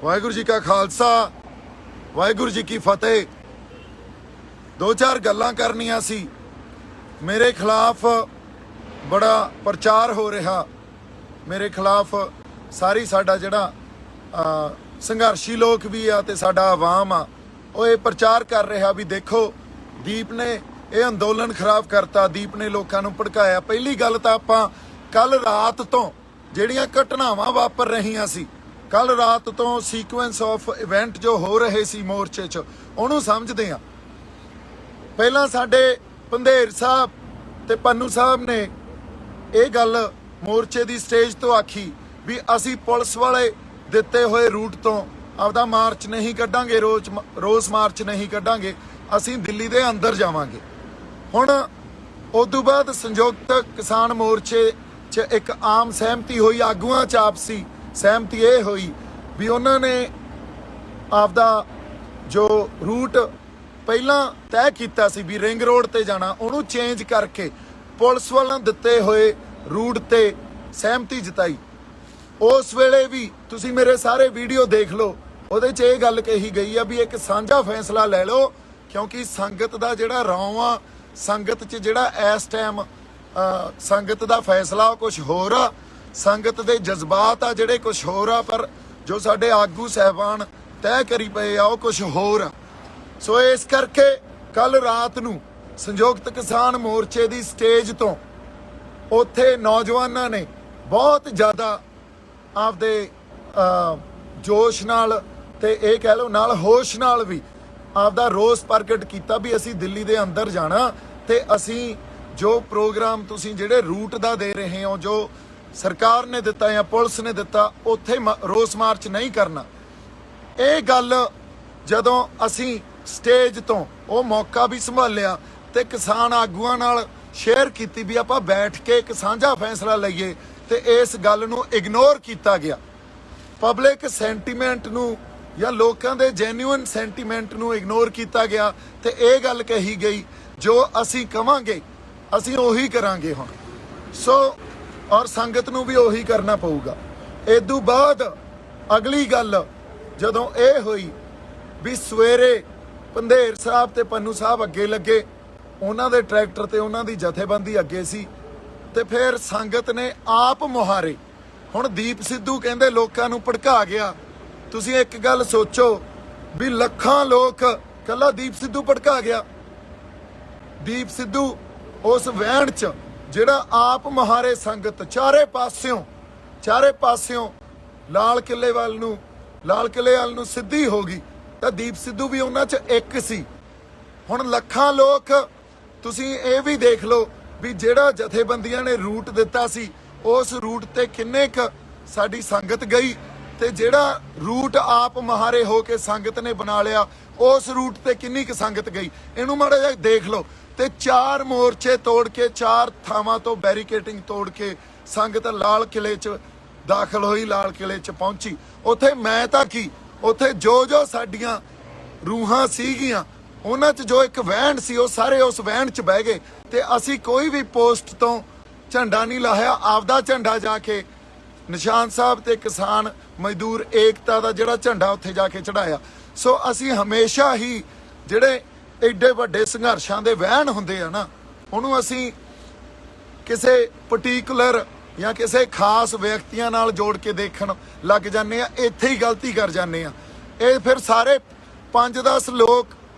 वाहिगुरू जी का खालसा वाहिगुरू जी की फतेह। दो चार गल्लां करनियां सी। मेरे खिलाफ बड़ा प्रचार हो रहा, मेरे खिलाफ सारी साडा जिहड़ा संघर्षी लोग भी आ ते साडा आवाम आ ਉਹ ਇਹ प्रचार कर रहा भी देखो दीप ने ਇਹ ਅੰਦੋਲਨ ਖਰਾਬ ਕਰਤਾ, दीप ने लोगों ਨੂੰ ਭੜਕਾਇਆ। ਪਹਿਲੀ ਗੱਲ ਤਾਂ ਆਪਾਂ ਕੱਲ ਰਾਤ ਤੋਂ ਜਿਹੜੀਆਂ ਘਟਨਾਵਾਂ ਵਾਪਰ ਰਹੀਆਂ ਸੀ, ਕੱਲ ਰਾਤ ਤੋਂ ਸੀਕੁਐਂਸ ਆਫ ਇਵੈਂਟ ਜੋ ਹੋ ਰਹੇ ਸੀ ਮੋਰਚੇ 'ਚ, ਉਹਨੂੰ ਸਮਝਦੇ ਆ। ਪਹਿਲਾਂ ਸਾਡੇ ਪੰਧੇਰ ਸਾਹਿਬ ਤੇ ਪੰਨੂ ਸਾਹਿਬ ਨੇ ਇਹ ਗੱਲ ਮੋਰਚੇ ਦੀ ਸਟੇਜ ਤੋਂ ਆਖੀ ਵੀ ਅਸੀਂ ਪੁਲਿਸ ਵਾਲੇ ਦਿੱਤੇ ਹੋਏ ਰੂਟ ਤੋਂ ਆਪਦਾ ਮਾਰਚ ਨਹੀਂ ਕੱਢਾਂਗੇ, ਰੋਸ ਮਾਰਚ ਨਹੀਂ ਕੱਢਾਂਗੇ, ਅਸੀਂ ਦਿੱਲੀ ਦੇ ਅੰਦਰ ਜਾਵਾਂਗੇ। ਹੁਣ ਉਸ ਤੋਂ ਬਾਅਦ ਸੰਯੁਕਤ ਕਿਸਾਨ ਮੋਰਚੇ 'ਚ ਇੱਕ ਆਮ ਸਹਿਮਤੀ ਹੋਈ, ਆਗੂਆਂ 'ਚ ਆਪਸੀ ਸਹਿਮਤੀ ਇਹ ਹੋਈ ਵੀ ਉਹਨਾਂ ਨੇ ਆਪਦਾ ਜੋ ਰੂਟ ਪਹਿਲਾਂ ਤੈਅ ਕੀਤਾ ਸੀ ਵੀ ਰਿੰਗ ਰੋਡ ਤੇ ਜਾਣਾ, ਉਹਨੂੰ ਚੇਂਜ ਕਰਕੇ ਪੁਲਿਸ ਵੱਲੋਂ ਦਿੱਤੇ ਹੋਏ ਰੂਟ ਤੇ ਸਹਿਮਤੀ ਜਤਾਈ। ਉਸ ਵੇਲੇ ਵੀ ਤੁਸੀਂ ਮੇਰੇ ਸਾਰੇ ਵੀਡੀਓ ਦੇਖ ਲਓ, ਉਹਦੇ 'ਚ ਇਹ ਗੱਲ ਕਹੀ ਗਈ ਆ ਵੀ ਇੱਕ ਸਾਂਝਾ ਫੈਸਲਾ ਲੈ ਲਓ, ਕਿਉਂਕਿ ਸੰਗਤ ਦਾ ਜਿਹੜਾ ਰੌਂ ਆ, ਸੰਗਤ 'ਚ ਜਿਹੜਾ ਇਸ ਟਾਈਮ ਸੰਗਤ ਦਾ ਫੈਸਲਾ ਉਹ ਕੁਝ ਹੋਰ ਆ, ਸੰਗਤ ਦੇ ਜਜ਼ਬਾਤ ਆ ਜਿਹੜੇ ਕੁਝ ਹੋਰ ਆ, ਪਰ ਜੋ ਸਾਡੇ ਆਗੂ ਸਹਿਬਾਨ ਤੈਅ ਕਰੀ ਪਏ ਆ ਉਹ ਕੁਝ ਹੋਰ ਆ। ਸੋ ਇਸ ਕਰਕੇ ਕੱਲ ਰਾਤ ਨੂੰ ਸੰਯੁਕਤ ਕਿਸਾਨ ਮੋਰਚੇ ਦੀ ਸਟੇਜ ਤੋਂ ਉੱਥੇ ਨੌਜਵਾਨਾਂ ਨੇ ਬਹੁਤ ਜ਼ਿਆਦਾ ਆਪਦੇ ਜੋਸ਼ ਨਾਲ ਤੇ ਇਹ ਕਹਿ ਲਓ ਨਾਲ ਹੋਸ਼ ਨਾਲ ਵੀ ਆਪਦਾ ਰੋਸ ਪ੍ਰਗਟ ਕੀਤਾ ਵੀ ਅਸੀਂ ਦਿੱਲੀ ਦੇ ਅੰਦਰ ਜਾਣਾ ਤੇ ਅਸੀਂ ਜੋ ਪ੍ਰੋਗਰਾਮ ਤੁਸੀਂ ਜਿਹੜੇ ਰੂਟ ਦਾ ਦੇ ਰਹੇ ਹੋ, ਜੋ ਸਰਕਾਰ ਨੇ ਦਿੱਤਾ ਜਾਂ ਪੁਲਿਸ ਨੇ ਦਿੱਤਾ, ਉੱਥੇ ਰੋਸ ਮਾਰਚ ਨਹੀਂ ਕਰਨਾ। ਇਹ ਗੱਲ ਜਦੋਂ ਅਸੀਂ ਸਟੇਜ ਤੋਂ ਉਹ ਮੌਕਾ ਵੀ ਸੰਭਾਲਿਆ ਤੇ ਕਿਸਾਨ ਆਗੂਆਂ ਨਾਲ ਸ਼ੇਅਰ ਕੀਤੀ ਵੀ ਆਪਾਂ ਬੈਠ ਕੇ ਇੱਕ ਸਾਂਝਾ ਫੈਸਲਾ ਲਈਏ, ਤੇ ਇਸ ਗੱਲ ਨੂੰ ਇਗਨੋਰ ਕੀਤਾ ਗਿਆ। ਪਬਲਿਕ ਸੈਂਟੀਮੈਂਟ ਨੂੰ ਜਾਂ ਲੋਕਾਂ ਦੇ ਜੈਨੂਇਨ ਸੈਂਟੀਮੈਂਟ ਨੂੰ ਇਗਨੋਰ ਕੀਤਾ ਗਿਆ ਤੇ ਇਹ ਗੱਲ ਕਹੀ ਗਈ ਜੋ ਅਸੀਂ ਕਵਾਂਗੇ ਅਸੀਂ ਉਹੀ ਕਰਾਂਗੇ ਹੁਣ। ਸੋ ਔਰ ਸੰਗਤ ਨੂੰ ਵੀ ਉਹੀ ਕਰਨਾ ਪਊਗਾ। ਇਦੋਂ ਬਾਅਦ ਅਗਲੀ ਗੱਲ ਜਦੋਂ ਇਹ ਹੋਈ ਵੀ ਸਵੇਰੇ ਪੰਧੇਰ ਸਾਹਿਬ ਤੇ ਪੰਨੂ ਸਾਹਿਬ ਅੱਗੇ ਲੱਗੇ, ਉਹਨਾਂ ਦੇ ਟਰੈਕਟਰ ਤੇ ਉਹਨਾਂ ਦੀ ਜਥੇਬੰਦੀ ਅੱਗੇ ਸੀ, ਤੇ ਫਿਰ ਸੰਗਤ ਨੇ ਆਪ ਮੁਹਾਰੇ। ਹੁਣ ਦੀਪ ਸਿੱਧੂ ਕਹਿੰਦੇ ਲੋਕਾਂ ਨੂੰ ਭੜਕਾ ਗਿਆ। ਤੁਸੀਂ ਇੱਕ ਗੱਲ ਸੋਚੋ ਵੀ ਲੱਖਾਂ ਲੋਕ, ਕੱਲਾ ਦੀਪ ਸਿੱਧੂ ਭੜਕਾ ਗਿਆ। ਦੀਪ ਸਿੱਧੂ ਉਸ ਵਹਿਣ 'ਚ ਜਿਹੜਾ ਆਪ ਮੁਹਾਰੇ ਸੰਗਤ ਚਾਰੇ ਪਾਸਿਓਂ ਲਾਲ ਕਿਲੇ ਵੱਲ ਨੂੰ ਸਿੱਧੀ ਹੋ ਗਈ, ਤਾਂ ਦੀਪ ਸਿੱਧੂ ਵੀ ਉਹਨਾਂ 'ਚ ਇੱਕ ਸੀ। ਹੁਣ ਲੱਖਾਂ ਲੋਕ, ਤੁਸੀਂ ਇਹ ਵੀ ਦੇਖ ਲਓ ਵੀ ਜਿਹੜਾ ਜਥੇਬੰਦੀਆਂ ਨੇ ਰੂਟ ਦਿੱਤਾ ਸੀ ਉਸ ਰੂਟ ਤੇ ਕਿੰਨੇ ਕੁ ਸਾਡੀ ਸੰਗਤ ਗਈ, ਤੇ ਜਿਹੜਾ ਰੂਟ ਆਪ ਮੁਹਾਰੇ ਹੋ ਕੇ ਸੰਗਤ ਨੇ ਬਣਾ ਲਿਆ ਉਸ ਰੂਟ ਤੇ ਕਿੰਨੀ ਕੁ ਸੰਗਤ ਗਈ, ਇਹਨੂੰ ਮਾੜਾ ਜਿਹਾ ਦੇਖ ਲਓ। ਤੇ 4 ਮੋਰਚੇ ਤੋੜ ਕੇ, 4 ਥਾਵਾਂ ਤੋਂ ਬੈਰੀਕੇਡਿੰਗ ਤੋੜ ਕੇ ਸੰਗਤ ਲਾਲ ਕਿਲੇ 'ਚ ਦਾਖਲ ਹੋਈ, ਲਾਲ ਕਿਲੇ 'ਚ ਪਹੁੰਚੀ। ਉੱਥੇ ਮੈਂ ਤਾਂ ਕੀ, ਉੱਥੇ ਜੋ ਸਾਡੀਆਂ ਰੂਹਾਂ ਸੀਗੀਆਂ ਉਹਨਾਂ 'ਚ ਜੋ ਇੱਕ ਵਹਿਣ ਸੀ, ਉਹ ਸਾਰੇ ਉਸ ਵਹਿਣ 'ਚ ਬਹਿ ਗਏ। ਤੇ ਅਸੀਂ ਕੋਈ ਵੀ ਪੋਸਟ ਤੋਂ ਝੰਡਾ ਨਹੀਂ ਲਾਹਿਆ, ਆਪਦਾ ਝੰਡਾ ਜਾ ਕੇ ਨਿਸ਼ਾਨ ਸਾਹਿਬ ਤੇ ਕਿਸਾਨ ਮਜ਼ਦੂਰ ਏਕਤਾ ਦਾ ਜਿਹੜਾ ਝੰਡਾ ਉੱਥੇ ਜਾ ਕੇ ਚੜਾਇਆ। ਸੋ ਅਸੀਂ ਹਮੇਸ਼ਾ ਹੀ ਜਿਹੜੇ ਐਡੇ ਵੱਡੇ ਸੰਘਰਸ਼ਾਂ ਦੇ ਵਹਿਣ ਹੁੰਦੇ ਆ ਨਾ, ਉਹਨੂੰ ਅਸੀਂ ਕਿਸੇ ਪਾਰਟਿਕੂਲਰ ਜਾਂ ਕਿਸੇ ਖਾਸ ਵਿਅਕਤੀਆਂ ਨਾਲ ਜੋੜ ਕੇ ਦੇਖਣ ਲੱਗ ਜਾਂਦੇ ਆ, ਇੱਥੇ ਹੀ ਗਲਤੀ ਕਰ ਜਾਂਦੇ ਆ। ਇਹ ਫਿਰ ਸਾਰੇ 5-10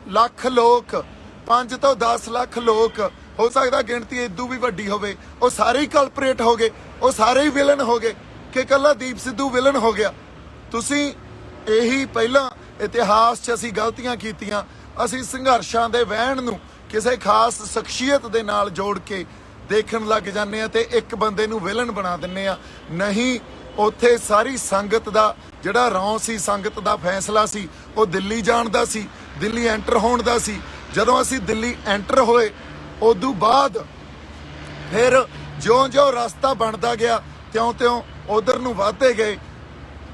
ਲੱਖ ਲੋਕ 5 ਤੋਂ 10 ਲੱਖ ਲੋਕ, ਹੋ ਸਕਦਾ ਗਿਣਤੀ ਇਦੋਂ ਵੀ ਵੱਡੀ ਹੋਵੇ, ਉਹ ਸਾਰੇ ਹੀ ਕਲਪਰੇਟ ਹੋ ਗਏ, ਉਹ ਸਾਰੇ ਹੀ ਵਿਲਨ ਹੋ ਗਏ ਕਿ ਇਕੱਲਾ ਦੀਪ ਸਿੱਧੂ ਵਿਲਨ ਹੋ ਗਿਆ। ਤੁਸੀਂ ਇਹੀ ਪਹਿਲਾਂ ਇਤਿਹਾਸ 'ਚ ਅਸੀਂ ਗਲਤੀਆਂ ਕੀਤੀਆਂ, ਅਸੀਂ ਸੰਘਰਸ਼ਾਂ ਦੇ ਵਹਿਣ ਨੂੰ ਕਿਸੇ ਖਾਸ ਸ਼ਖਸੀਅਤ ਦੇ ਨਾਲ ਜੋੜ ਕੇ ਦੇਖਣ ਲੱਗ ਜਾਂਦੇ ਆ ਤੇ ਇੱਕ ਬੰਦੇ ਨੂੰ ਵਿਲਨ ਬਣਾ ਦਿੰਦੇ ਆ। ਨਹੀਂ, ਉੱਥੇ ਸਾਰੀ ਸੰਗਤ ਦਾ ਜਿਹੜਾ ਰੌਂ ਸੀ, ਸੰਗਤ ਦਾ ਫੈਸਲਾ ਸੀ, ਉਹ ਦਿੱਲੀ ਜਾਣ ਦਾ ਸੀ, ਦਿੱਲੀ ਐਂਟਰ ਹੋਣ ਦਾ ਸੀ। ਜਦੋਂ ਅਸੀਂ ਦਿੱਲੀ ਐਂਟਰ ਹੋਏ ਉਦੋਂ ਬਾਅਦ ਫਿਰ ਜਿਉਂ-ਜਿਉਂ ਰਸਤਾ ਬਣਦਾ ਗਿਆ ਤਿਉਂ-ਤਿਉਂ ਉਧਰ ਨੂੰ ਵਧਦੇ ਗਏ।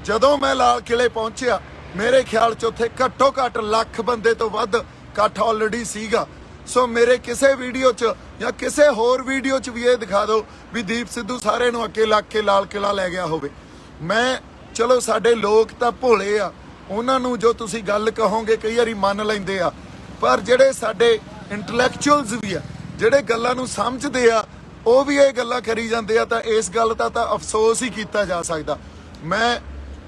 ਜਦੋਂ ਮੈਂ ਲਾਲ ਕਿਲੇ ਪਹੁੰਚਿਆ, ਮੇਰੇ ਖਿਆਲ 'ਚ ਉੱਥੇ ਘੱਟੋ ਘੱਟ ਲੱਖ ਬੰਦੇ ਤੋਂ ਵੱਧ ਇਕੱਠ ਆਲਰੇਡੀ ਸੀਗਾ। ਸੋ ਮੇਰੇ ਕਿਸੇ ਵੀਡੀਓ 'ਚ ਜਾਂ ਕਿਸੇ ਹੋਰ ਵੀਡੀਓ 'ਚ ਵੀ ਇਹ ਦਿਖਾ ਦਿਓ ਵੀ ਦੀਪ ਸਿੱਧੂ ਸਾਰੇ ਨੂੰ ਅੱਗੇ ਲੱਗ ਕੇ ਲਾਲ ਕਿਲਾ ਲੈ ਗਿਆ ਹੋਵੇ। ਮੈਂ ਚਲੋ ਸਾਡੇ ਲੋਕ ਤਾਂ ਭੋਲੇ ਆ, ਉਹਨਾਂ ਨੂੰ ਜੋ ਤੁਸੀਂ ਗੱਲ ਕਹੋਗੇ ਕਈ ਵਾਰੀ ਮੰਨ ਲੈਂਦੇ ਆ, ਪਰ ਜਿਹੜੇ ਸਾਡੇ ਇੰਟੈਲੈਕਚੁਅਲਸ ਵੀ ਆ, ਜਿਹੜੇ ਗੱਲਾਂ ਨੂੰ ਸਮਝਦੇ ਆ, ਉਹ ਵੀ ਇਹ ਗੱਲਾਂ ਕਰੀ ਜਾਂਦੇ ਆ। ਤਾਂ ਇਸ ਗੱਲ ਦਾ ਤਾਂ ਅਫਸੋਸ ਹੀ ਕੀਤਾ ਜਾ ਸਕਦਾ। ਮੈਂ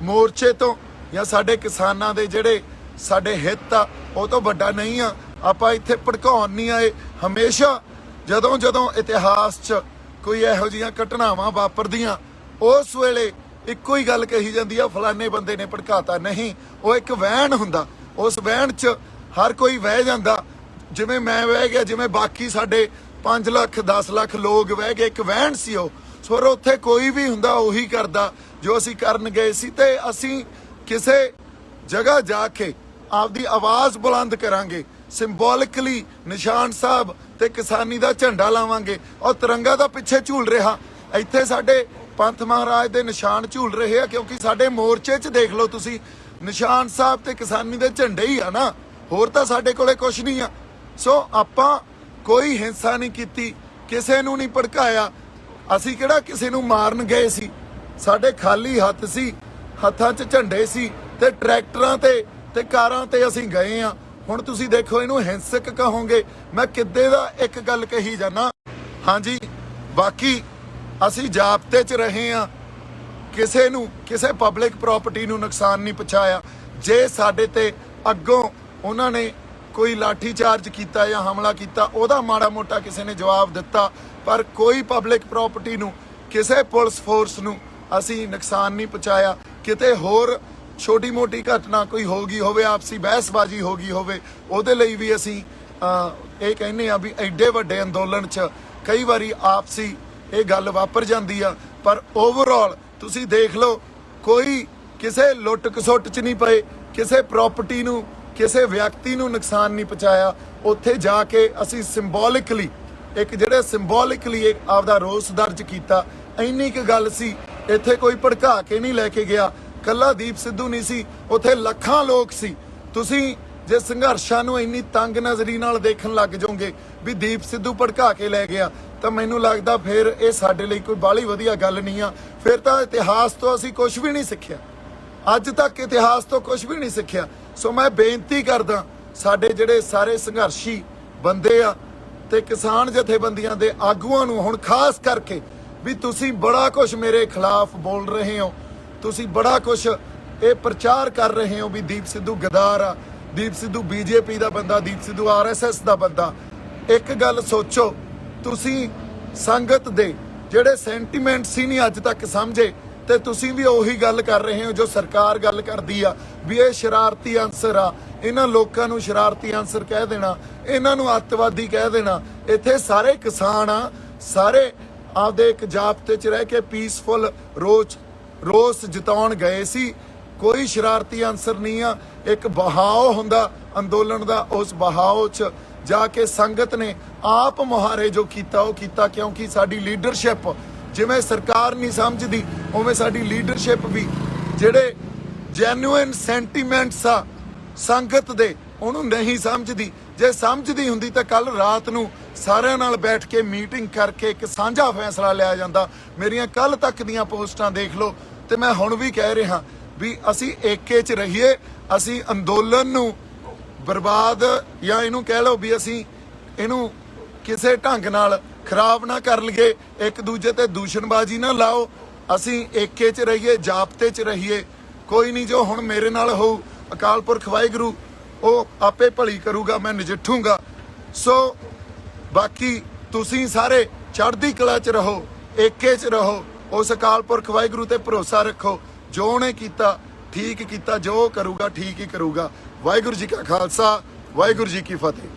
ਮੋਰਚੇ ਤੋਂ ਜਾਂ ਸਾਡੇ ਕਿਸਾਨਾਂ ਦੇ ਜਿਹੜੇ ਸਾਡੇ ਹਿੱਤ ਆ ਉਹ ਤੋਂ ਵੱਡਾ ਨਹੀਂ ਆ। ਆਪਾਂ ਇੱਥੇ ਭੜਕਾਉਣ ਨਹੀਂ ਆਏ। ਹਮੇਸ਼ਾ ਜਦੋਂ ਜਦੋਂ ਇਤਿਹਾਸ 'ਚ ਕੋਈ ਇਹੋ ਜਿਹੀਆਂ ਘਟਨਾਵਾਂ ਵਾਪਰਦੀਆਂ, ਉਸ ਵੇਲੇ ਇੱਕੋ ਹੀ ਗੱਲ ਕਹੀ ਜਾਂਦੀ ਆ, ਫਲਾਣੇ ਬੰਦੇ ਨੇ ਭੜਕਾਤਾ। ਨਹੀਂ, ਉਹ ਇੱਕ ਵਹਿਣ ਹੁੰਦਾ। ਉਸ ਵਹਿਣ 'ਚ ਹਰ ਕੋਈ ਵਹਿ ਜਾਂਦਾ। ਜਿਵੇਂ ਮੈਂ ਵਹਿ ਗਿਆ, ਜਿਵੇਂ ਬਾਕੀ ਸਾਡੇ 5 ਲੱਖ 10 ਲੱਖ ਲੋਕ ਵਹਿ ਗਏ, ਇੱਕ ਵਹਿਣ ਸੀ ਉਹ। ਸੋ ਉੱਥੇ ਕੋਈ ਵੀ ਹੁੰਦਾ ਉਹੀ ਕਰਦਾ ਜੋ ਅਸੀਂ ਕਰਨ ਗਏ ਸੀ। ਤੇ ਅਸੀਂ ਕਿਸੇ ਜਗ੍ਹਾ ਜਾ ਕੇ ਆਪਦੀ ਆਵਾਜ਼ ਬੁਲੰਦ ਕਰਾਂਗੇ, ਸਿੰਬੋਲਿਕਲੀ ਨਿਸ਼ਾਨ ਸਾਹਿਬ ਤੇ ਕਿਸਾਨੀ ਦਾ ਝੰਡਾ ਲਾਵਾਂਗੇ। ਔਰ ਤਿਰੰਗਾ ਦਾ ਪਿੱਛੇ ਝੂਲ ਰਿਹਾ, ਇੱਥੇ ਸਾਡੇ ਪੰਥ ਮਹਾਰਾਜ ਦੇ ਨਿਸ਼ਾਨ ਝੂਲ ਰਹੇ ਆ, ਕਿਉਂਕਿ ਸਾਡੇ ਮੋਰਚੇ 'ਚ ਦੇਖ ਲਓ ਤੁਸੀਂ, ਨਿਸ਼ਾਨ ਸਾਹਿਬ ਤੇ ਕਿਸਾਨੀ ਦੇ ਝੰਡੇ ਹੀ ਆ ਨਾ, ਹੋਰ ਤਾਂ ਸਾਡੇ ਕੋਲੇ ਕੁਛ ਨਹੀਂ ਆ। ਸੋ ਆਪਾਂ ਕੋਈ ਹਿੰਸਾ ਨਹੀਂ ਕੀਤੀ, ਕਿਸੇ ਨੂੰ ਨਹੀਂ ਭੜਕਾਇਆ। ਅਸੀਂ ਕਿਹੜਾ ਕਿਸੇ ਨੂੰ ਮਾਰਨ ਗਏ ਸੀ? ਸਾਡੇ ਖਾਲੀ ਹੱਥ ਸੀ, ਹੱਥਾਂ 'ਚ ਝੰਡੇ ਸੀ ਤੇ ਟਰੈਕਟਰਾਂ ਤੇ ਕਾਰਾਂ ਤੇ ਅਸੀਂ ਗਏ ਆ। ਹੁਣ ਤੁਸੀਂ ਦੇਖੋ, ਇਹਨੂੰ ਹਿੰਸਕ ਕਹੋਗੇ। ਮੈਂ ਕਿੱਦੇ ਦਾ ਇੱਕ ਗੱਲ ਕਹੀ ਜਾਣਾ। ਹਾਂਜੀ, ਬਾਕੀ ਅਸੀਂ ਜ਼ਾਬਤੇ 'ਚ ਰਹੇ ਆ, ਕਿਸੇ ਨੂੰ ਕਿਸੇ ਪਬਲਿਕ ਪ੍ਰਾਪਰਟੀ ਨੂੰ ਨੁਕਸਾਨ ਨਹੀਂ ਪਹੁੰਚਾਇਆ। ਜੇ ਸਾਡੇ ਤੇ ਅੱਗੋਂ ਉਹਨਾਂ ਨੇ ਕੋਈ ਲਾਠੀ ਚਾਰਜ ਕੀਤਾ ਜਾਂ ਹਮਲਾ ਕੀਤਾ, ਉਹਦਾ ਮਾੜਾ ਮੋਟਾ ਕਿਸੇ ਨੇ ਜਵਾਬ ਦਿੱਤਾ, ਪਰ ਕੋਈ ਪਬਲਿਕ ਪ੍ਰਾਪਰਟੀ ਨੂੰ, ਕਿਸੇ ਪੁਲਿਸ ਫੋਰਸ ਨੂੰ ਅਸੀਂ ਨੁਕਸਾਨ ਨਹੀਂ ਪਹੁੰਚਾਇਆ। ਕਿਤੇ ਹੋਰ ਛੋਟੀ ਮੋਟੀ ਘਟਨਾ ਕੋਈ ਹੋ ਗਈ ਹੋਵੇ, ਆਪਸੀ ਬਹਿਸਬਾਜ਼ੀ ਹੋ ਗਈ ਹੋਵੇ, ਉਹਦੇ ਲਈ ਵੀ ਅਸੀਂ ਇਹ ਕਹਿੰਦੇ ਆ ਵੀ ਐਡੇ ਵੱਡੇ ਅੰਦੋਲਨ 'ਚ ਕਈ ਵਾਰੀ ਆਪਸੀ ਇਹ ਗੱਲ ਵਾਪਰ ਜਾਂਦੀ ਆ। ਪਰ ਓਵਰਆਲ ਤੁਸੀਂ ਦੇਖ ਲਓ, ਕੋਈ ਕਿਸੇ ਲੁੱਟ ਖਸੁੱਟ 'ਚ ਨਹੀਂ ਪਏ, ਕਿਸੇ ਪ੍ਰਾਪਰਟੀ ਨੂੰ, ਕਿਸੇ ਵਿਅਕਤੀ ਨੂੰ ਨੁਕਸਾਨ ਨਹੀਂ ਪਹੁੰਚਾਇਆ। ਉੱਥੇ ਜਾ ਕੇ ਅਸੀਂ ਸਿੰਬੋਲਿਕਲੀ ਆਪਦਾ ਰੋਸ ਦਰਜ ਕੀਤਾ। ਇੰਨੀ ਕੁ ਗੱਲ ਸੀ। ਇੱਥੇ ਕੋਈ ਭੜਕਾ ਕੇ ਨਹੀਂ ਲੈ ਕੇ ਗਿਆ। ਕੱਲਾ ਦੀਪ ਸਿੱਧੂ ਨਹੀਂ ਸੀ, ਉੱਥੇ ਲੱਖਾਂ ਲੋਕ ਸੀ। ਤੁਸੀਂ ਜੇ ਸੰਘਰਸ਼ਾਂ ਨੂੰ ਇੰਨੀ ਤੰਗ ਨਜ਼ਰੀ ਨਾਲ ਦੇਖਣ ਲੱਗ ਜਾਓਗੇ ਵੀ ਦੀਪ ਸਿੱਧੂ ਭੜਕਾ ਕੇ ਲੈ ਗਿਆ, ਤਾਂ ਮੈਨੂੰ ਲੱਗਦਾ ਫਿਰ ਇਹ ਸਾਡੇ ਲਈ ਕੋਈ ਬਾਹਲੀ ਵਧੀਆ ਗੱਲ ਨਹੀਂ ਆ। ਫਿਰ ਤਾਂ ਇਤਿਹਾਸ ਤੋਂ ਅਸੀਂ ਕੁਝ ਵੀ ਨਹੀਂ ਸਿੱਖਿਆ, ਅੱਜ ਤੱਕ ਇਤਿਹਾਸ ਤੋਂ ਕੁਝ ਵੀ ਨਹੀਂ ਸਿੱਖਿਆ। ਸੋ ਮੈਂ ਬੇਨਤੀ ਕਰਦਾ ਸਾਡੇ ਜਿਹੜੇ ਸਾਰੇ ਸੰਘਰਸ਼ੀ ਬੰਦੇ ਆ ਤੇ ਕਿਸਾਨ ਜਥੇਬੰਦੀਆਂ ਦੇ ਆਗੂਆਂ ਨੂੰ, ਹੁਣ ਖਾਸ ਕਰਕੇ, ਵੀ ਤੁਸੀਂ ਬੜਾ ਕੁਝ ਮੇਰੇ ਖਿਲਾਫ ਬੋਲ ਰਹੇ ਹੋ, ਤੁਸੀਂ ਬੜਾ ਕੁਝ ਇਹ ਪ੍ਰਚਾਰ ਕਰ ਰਹੇ ਹੋ ਵੀ ਦੀਪ ਸਿੱਧੂ ਗਦਾਰ ਆ, ਦੀਪ ਸਿੱਧੂ ਬੀਜੇਪੀ ਦਾ ਬੰਦਾ, ਦੀਪ ਸਿੱਧੂ ਆਰਐਸਐਸ ਦਾ ਬੰਦਾ। ਇੱਕ ਗੱਲ ਸੋਚੋ, ਤੁਸੀਂ ਸੰਗਤ ਦੇ ਜਿਹੜੇ ਸੈਂਟੀਮੈਂਟਸ ਹੀ ਨਹੀਂ ਅੱਜ ਤੱਕ ਸਮਝੇ, ਤੇ ਤੁਸੀਂ ਵੀ ਉਹੀ ਗੱਲ ਕਰ ਰਹੇ ਹੋ ਜੋ ਸਰਕਾਰ ਗੱਲ ਕਰਦੀ ਆ ਵੀ ਇਹ ਸ਼ਰਾਰਤੀ ਅਨਸਰ ਆ, ਇਹਨਾਂ ਲੋਕਾਂ ਨੂੰ ਸ਼ਰਾਰਤੀ ਅਨਸਰ ਕਹਿ ਦੇਣਾ, ਇਹਨਾਂ ਨੂੰ ਅੱਤਵਾਦੀ ਕਹਿ ਦੇਣਾ। ਇੱਥੇ ਸਾਰੇ ਕਿਸਾਨ ਆ, ਸਾਰੇ ਆਪਦੇ ਇੱਕ ਜ਼ਾਬਤੇ 'ਚ ਰਹਿ ਕੇ ਪੀਸਫੁਲ ਰੋਸ ਜਤਾਉਣ ਗਏ ਸੀ। ਕੋਈ ਸ਼ਰਾਰਤੀ ਅਨਸਰ ਨਹੀਂ ਆ। ਇੱਕ ਬਹਾਓ ਹੁੰਦਾ ਅੰਦੋਲਨ ਦਾ, ਉਸ ਬਹਾਓ 'ਚ ਜਾ ਕੇ ਸੰਗਤ ਨੇ ਆਪ ਮੁਹਾਰੇ ਜੋ ਕੀਤਾ ਉਹ ਕੀਤਾ, ਕਿਉਂਕਿ ਸਾਡੀ ਲੀਡਰਸ਼ਿਪ ਜਿਵੇਂ ਸਰਕਾਰ ਨਹੀਂ ਸਮਝਦੀ, ਉਵੇਂ ਸਾਡੀ ਲੀਡਰਸ਼ਿਪ ਵੀ ਜਿਹੜੇ ਜੈਨੂਇਨ ਸੈਂਟੀਮੈਂਟਸ ਆ ਸੰਗਤ ਦੇ, ਉਹਨੂੰ ਨਹੀਂ ਸਮਝਦੀ। ਜੇ ਸਮਝਦੀ ਹੁੰਦੀ ਤਾਂ ਕੱਲ ਰਾਤ ਨੂੰ ਸਾਰਿਆਂ ਨਾਲ ਬੈਠ ਕੇ ਮੀਟਿੰਗ ਕਰਕੇ ਇੱਕ ਸਾਂਝਾ ਫੈਸਲਾ ਲਿਆ ਜਾਂਦਾ। ਮੇਰੀਆਂ ਕੱਲ ਤੱਕ ਦੀਆਂ ਪੋਸਟਾਂ ਦੇਖ ਲਓ, ਤੇ ਮੈਂ ਹੁਣ ਵੀ ਕਹਿ ਰਿਹਾ ਵੀ ਅਸੀਂ ਏਕੇ 'ਚ ਰਹੀਏ। ਅਸੀਂ ਅੰਦੋਲਨ ਨੂੰ ਬਰਬਾਦ, ਜਾਂ ਇਹਨੂੰ ਕਹਿ ਲਓ ਵੀ ਅਸੀਂ ਇਹਨੂੰ ਕਿਸੇ ਢੰਗ ਨਾਲ ਖਰਾਬ ਨਾ ਕਰ ਲਈਏ, ਇੱਕ ਦੂਜੇ ਤੇ ਦੂਸ਼ਣਬਾਜ਼ੀ ਨਾ ਲਾਓ। ਅਸੀਂ ਏਕੇ 'ਚ ਰਹੀਏ, ਜ਼ਾਬਤੇ 'ਚ ਰਹੀਏ। ਕੋਈ ਨਹੀਂ, ਜੋ ਹੁਣ ਮੇਰੇ ਨਾਲ ਹੋਊ ਅਕਾਲ ਪੁਰਖ ਵਾਹਿਗੁਰੂ ਉਹ ਆਪੇ ਭਲੀ ਕਰੂਗਾ, ਮੈਂ ਨਜਿੱਠੂਗਾ। ਸੋ ਬਾਕੀ ਤੁਸੀਂ ਸਾਰੇ ਚੜ੍ਹਦੀ ਕਲਾ 'ਚ ਰਹੋ, ਏਕੇ 'ਚ ਰਹੋ, ਉਸ ਅਕਾਲ ਪੁਰਖ ਵਾਹਿਗੁਰੂ ਤੇ ਭਰੋਸਾ ਰੱਖੋ। ਜੋ ਉਹਨੇ ਕੀਤਾ ਠੀਕ ਕੀਤਾ, ਜੋ ਕਰੂਗਾ ਠੀਕ ਹੀ ਕਰੂਗਾ। ਵਾਹਿਗੁਰੂ ਜੀ ਕਾ ਖਾਲਸਾ, ਵਾਹਿਗੁਰੂ ਜੀ ਕੀ ਫਤਿਹ।